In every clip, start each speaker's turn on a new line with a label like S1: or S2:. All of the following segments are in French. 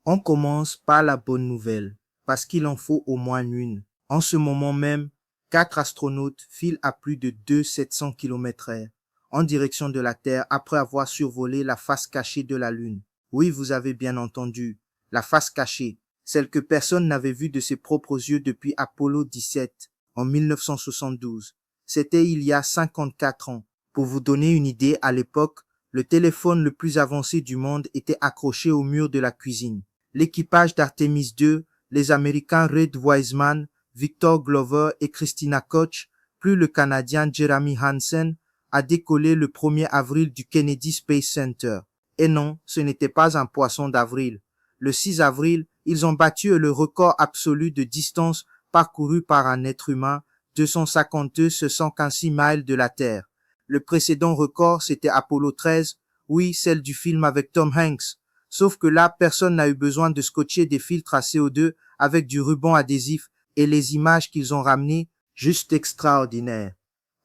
S1: On commence par la bonne nouvelle, parce qu'il en faut au moins une. En ce moment même, 4 astronautes filent à plus de 200-700 km/h en direction de la Terre après avoir survolé la face cachée de la Lune. Oui, vous avez bien entendu, la face cachée, celle que personne n'avait vue de ses propres yeux depuis Apollo 17 en 1972. C'était il y a 54 ans. Pour vous donner une idée, à l'époque, le téléphone le plus avancé du monde était accroché au mur de la cuisine. L'équipage d'Artemis II, les Américains Reid Wiseman, Victor Glover et Christina Koch, plus le Canadien Jeremy Hansen, a décollé le 1er avril du Kennedy Space Center. Et non, ce n'était pas un poisson d'avril. Le 6 avril, ils ont battu le record absolu de distance parcourue par un être humain, 252,6 miles de la Terre. Le précédent record, c'était Apollo 13, oui, celle du film avec Tom Hanks. Sauf que là, personne n'a eu besoin de scotcher des filtres à CO2 avec du ruban adhésif et les images qu'ils ont ramenées, juste extraordinaires.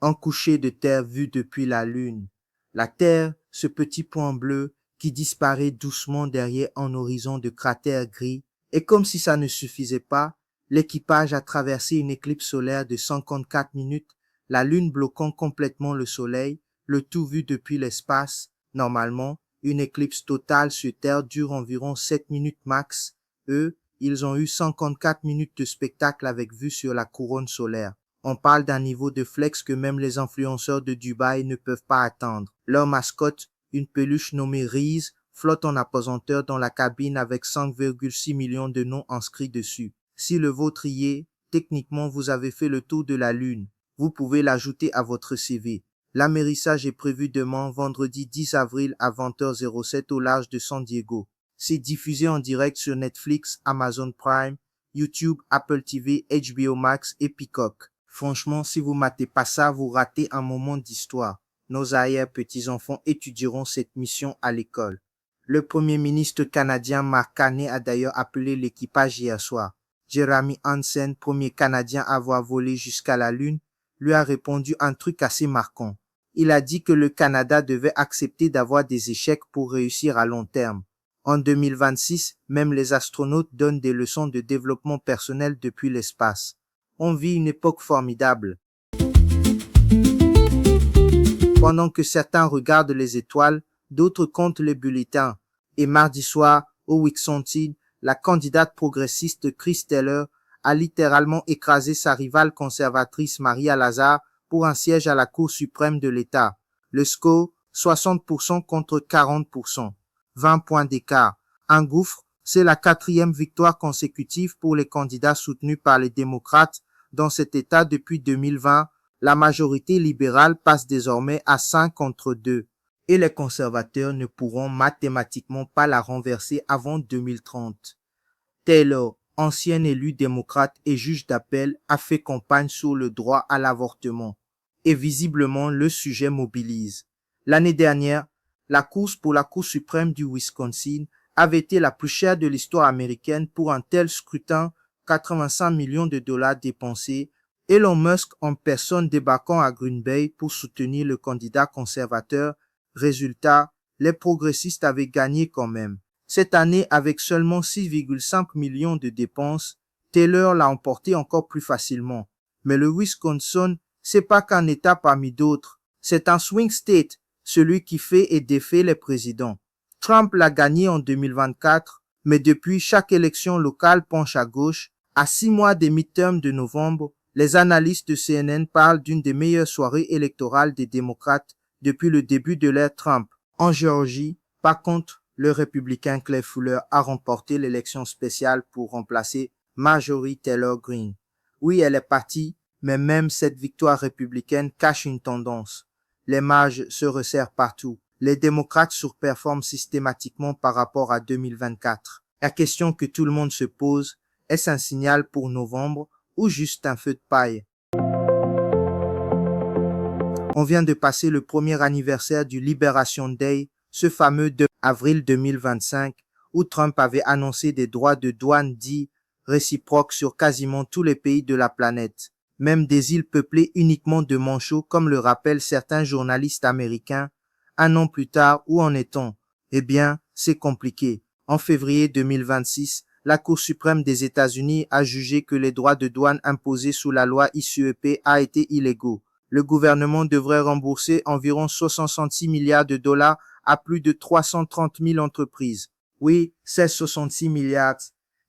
S1: Un coucher de terre vu depuis la Lune. La Terre, ce petit point bleu qui disparaît doucement derrière un horizon de cratères gris. Et comme si ça ne suffisait pas, l'équipage a traversé une éclipse solaire de 54 minutes, la Lune bloquant complètement le Soleil, le tout vu depuis l'espace. Normalement, une éclipse totale sur Terre dure environ 7 minutes max. Eux, ils ont eu 54 minutes de spectacle avec vue sur la couronne solaire. On parle d'un niveau de flex que même les influenceurs de Dubaï ne peuvent pas atteindre. Leur mascotte, une peluche nommée Reese, flotte en apesanteur dans la cabine avec 5,6 millions de noms inscrits dessus. Si le vôtre y est, techniquement vous avez fait le tour de la Lune. Vous pouvez l'ajouter à votre CV. L'amérissage est prévu demain, vendredi 10 avril à 20h07 au large de San Diego. C'est diffusé en direct sur Netflix, Amazon Prime, YouTube, Apple TV, HBO Max et Peacock. Franchement, si vous matez pas ça, vous ratez un moment d'histoire. Nos arrière-petits-enfants étudieront cette mission à l'école. Le premier ministre canadien Mark Carney a d'ailleurs appelé l'équipage hier soir. Jeremy Hansen, premier Canadien à avoir volé jusqu'à la Lune, lui a répondu un truc assez marquant. Il a dit que le Canada devait accepter d'avoir des échecs pour réussir à long terme. En 2026, même les astronautes donnent des leçons de développement personnel depuis l'espace. On vit une époque formidable. Pendant que certains regardent les étoiles, d'autres comptent les bulletins. Et mardi soir, au Wisconsin, la candidate progressiste Chris Taylor a littéralement écrasé sa rivale conservatrice Maria Lazar pour un siège à la Cour suprême de l'État. Le score, 60% contre 40%. 20 points d'écart. Un gouffre, c'est la 4e victoire consécutive pour les candidats soutenus par les démocrates dans cet État depuis 2020. La majorité libérale passe désormais à 5 contre 2. Et les conservateurs ne pourront mathématiquement pas la renverser avant 2030. Taylor, ancien élu démocrate et juge d'appel, a fait campagne sur le droit à l'avortement. Et visiblement, le sujet mobilise. L'année dernière, la course pour la Cour suprême du Wisconsin avait été la plus chère de l'histoire américaine pour un tel scrutin, 85 millions de dollars dépensés, Elon Musk en personne débarquant à Green Bay pour soutenir le candidat conservateur. Résultat, les progressistes avaient gagné quand même. Cette année, avec seulement 6,5 millions de dépenses, Taylor l'a emporté encore plus facilement. Mais le Wisconsin, c'est pas qu'un État parmi d'autres. C'est un swing state, celui qui fait et défait les présidents. Trump l'a gagné en 2024, mais depuis chaque élection locale penche à gauche. À 6 mois des midterms de novembre, les analystes de CNN parlent d'une des meilleures soirées électorales des démocrates depuis le début de l'ère Trump. En Géorgie, par contre, le républicain Clay Fuller a remporté l'élection spéciale pour remplacer Marjorie Taylor Greene. Oui, elle est partie, mais même cette victoire républicaine cache une tendance. Les marges se resserrent partout. Les démocrates surperforment systématiquement par rapport à 2024. La question que tout le monde se pose, est-ce un signal pour novembre ou juste un feu de paille? On vient de passer le premier anniversaire du Liberation Day, ce fameux 2 avril 2025, où Trump avait annoncé des droits de douane dits réciproques sur quasiment tous les pays de la planète, même des îles peuplées uniquement de manchots comme le rappellent certains journalistes américains. Un an plus tard, où en est-on? Eh bien, c'est compliqué. En février 2026, la Cour suprême des États-Unis a jugé que les droits de douane imposés sous la loi ICEP a été illégaux. Le gouvernement devrait rembourser environ 66 milliards de dollars à plus de 330 000 entreprises. Oui, ces 66 milliards,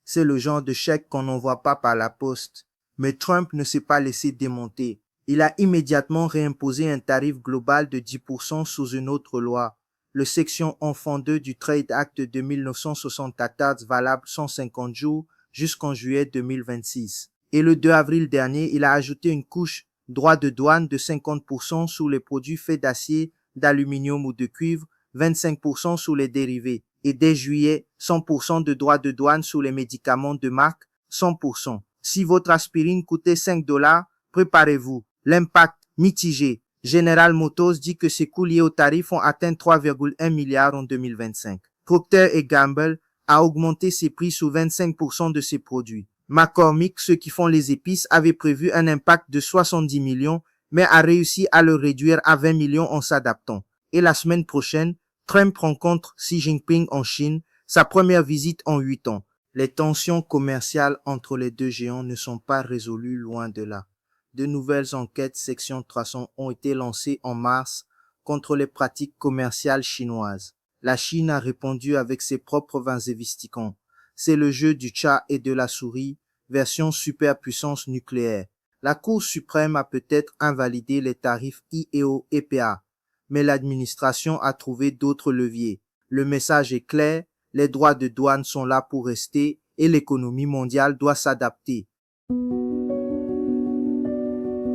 S1: c'est le genre de chèque qu'on n'envoie pas par la poste. Mais Trump ne s'est pas laissé démonter. Il a immédiatement réimposé un tarif global de 10% sous une autre loi, le section enfant 2 du Trade Act de 1974 valable 150 jours jusqu'en juillet 2026. Et le 2 avril dernier, il a ajouté une couche droit de douane de 50% sur les produits faits d'acier, d'aluminium ou de cuivre, 25% sur les dérivés. Et dès juillet, 100% de droits de douane sur les médicaments de marque, 100%. Si votre aspirine coûtait 5 dollars, préparez-vous. L'impact mitigé. General Motors dit que ses coûts liés aux tarifs ont atteint 3,1 milliards en 2025. Procter & Gamble a augmenté ses prix sur 25% de ses produits. McCormick, ceux qui font les épices, avait prévu un impact de 70 millions, mais a réussi à le réduire à 20 millions en s'adaptant. Et la semaine prochaine, Trump rencontre Xi Jinping en Chine, sa première visite en 8 ans. Les tensions commerciales entre les deux géants ne sont pas résolues, loin de là. De nouvelles enquêtes section 300 ont été lancées en mars contre les pratiques commerciales chinoises. La Chine a répondu avec ses propres vins investigants. C'est le jeu du chat et de la souris, version superpuissance nucléaire. La Cour suprême a peut-être invalidé les tarifs IEO et PA, mais l'administration a trouvé d'autres leviers. Le message est clair, les droits de douane sont là pour rester et l'économie mondiale doit s'adapter.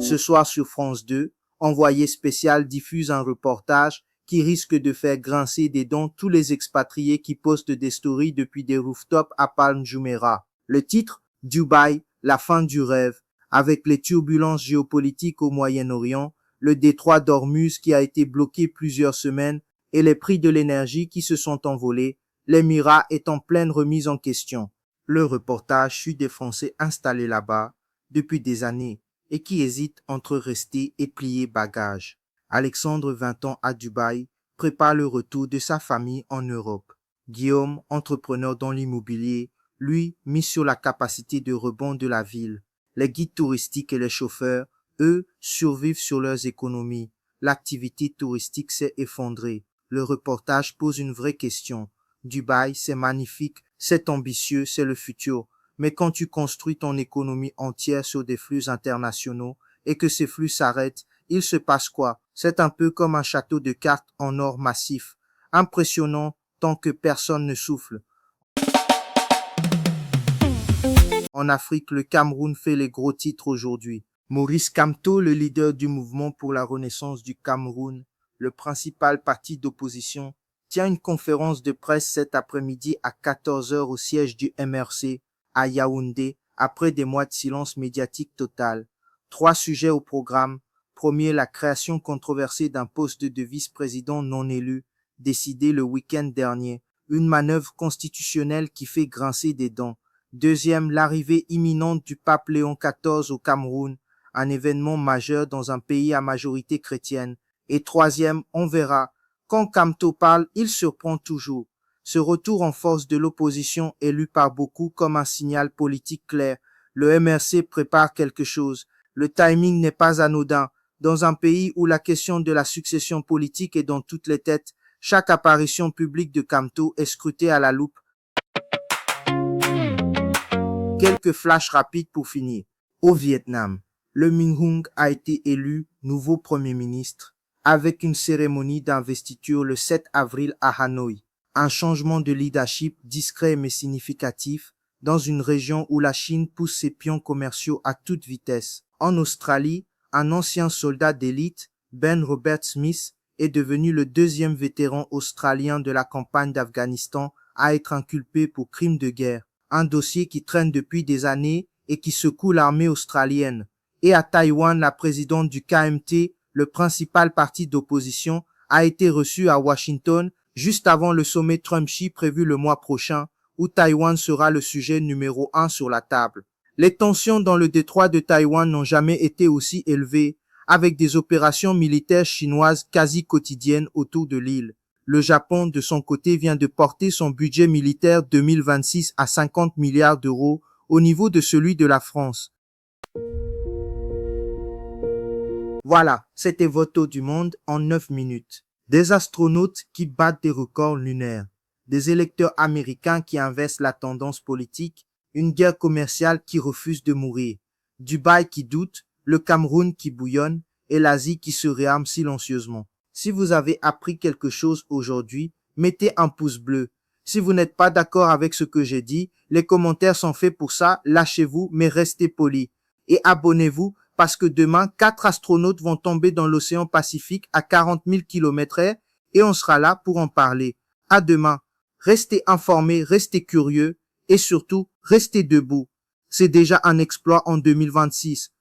S1: Ce soir sur France 2, Envoyé spécial diffuse un reportage qui risque de faire grincer des dents tous les expatriés qui postent des stories depuis des rooftops à Palm Jumeirah. Le titre, Dubaï, la fin du rêve. Avec les turbulences géopolitiques au Moyen-Orient, le détroit d'Ormuz qui a été bloqué plusieurs semaines et les prix de l'énergie qui se sont envolés, l'émirat est en pleine remise en question. Le reportage suit des Français installés là-bas depuis des années et qui hésitent entre rester et plier bagages. Alexandre, 20 ans à Dubaï, prépare le retour de sa famille en Europe. Guillaume, entrepreneur dans l'immobilier, lui, mis sur la capacité de rebond de la ville. Les guides touristiques et les chauffeurs, eux, survivent sur leurs économies. L'activité touristique s'est effondrée. Le reportage pose une vraie question. Dubaï, c'est magnifique, c'est ambitieux, c'est le futur. Mais quand tu construis ton économie entière sur des flux internationaux et que ces flux s'arrêtent, il se passe quoi? C'est un peu comme un château de cartes en or massif. Impressionnant tant que personne ne souffle. En Afrique, le Cameroun fait les gros titres aujourd'hui. Maurice Kamto, le leader du mouvement pour la renaissance du Cameroun, le principal parti d'opposition, tient une conférence de presse cet après-midi à 14 h au siège du MRC à Yaoundé, après des mois de silence médiatique total. 3 sujets au programme. Premier, la création controversée d'un poste de vice-président non élu, décidé le week-end dernier. Une manœuvre constitutionnelle qui fait grincer des dents. Deuxième, l'arrivée imminente du pape Léon XIV au Cameroun, un événement majeur dans un pays à majorité chrétienne. Et troisième, on verra. Quand Kamto parle, il surprend toujours. Ce retour en force de l'opposition est lu par beaucoup comme un signal politique clair. Le MRC prépare quelque chose. Le timing n'est pas anodin. Dans un pays où la question de la succession politique est dans toutes les têtes, chaque apparition publique de Kamto est scrutée à la loupe. Quelques flashs rapides pour finir. Au Vietnam, le Minh Hung a été élu nouveau Premier ministre avec une cérémonie d'investiture le 7 avril à Hanoï. Un changement de leadership discret mais significatif dans une région où la Chine pousse ses pions commerciaux à toute vitesse. En Australie, un ancien soldat d'élite, Ben Robert Smith, est devenu le deuxième vétéran australien de la campagne d'Afghanistan à être inculpé pour crimes de guerre. Un dossier qui traîne depuis des années et qui secoue l'armée australienne. Et à Taïwan, la présidente du KMT, le principal parti d'opposition, a été reçue à Washington juste avant le sommet Trump-Xi prévu le mois prochain, où Taïwan sera le sujet numéro 1 sur la table. Les tensions dans le détroit de Taïwan n'ont jamais été aussi élevées, avec des opérations militaires chinoises quasi quotidiennes autour de l'île. Le Japon, de son côté, vient de porter son budget militaire 2026 à 50 milliards d'euros au niveau de celui de la France. Voilà, c'était votre tour du monde en 9 minutes. Des astronautes qui battent des records lunaires, des électeurs américains qui inversent la tendance politique, une guerre commerciale qui refuse de mourir, Dubaï qui doute, le Cameroun qui bouillonne et l'Asie qui se réarme silencieusement. Si vous avez appris quelque chose aujourd'hui, mettez un pouce bleu. Si vous n'êtes pas d'accord avec ce que j'ai dit, les commentaires sont faits pour ça, lâchez-vous mais restez polis. Et abonnez-vous parce que demain, 4 astronautes vont tomber dans l'océan Pacifique à 40 000 km/h et on sera là pour en parler. À demain. Restez informés, restez curieux et surtout, restez debout. C'est déjà un exploit en 2026.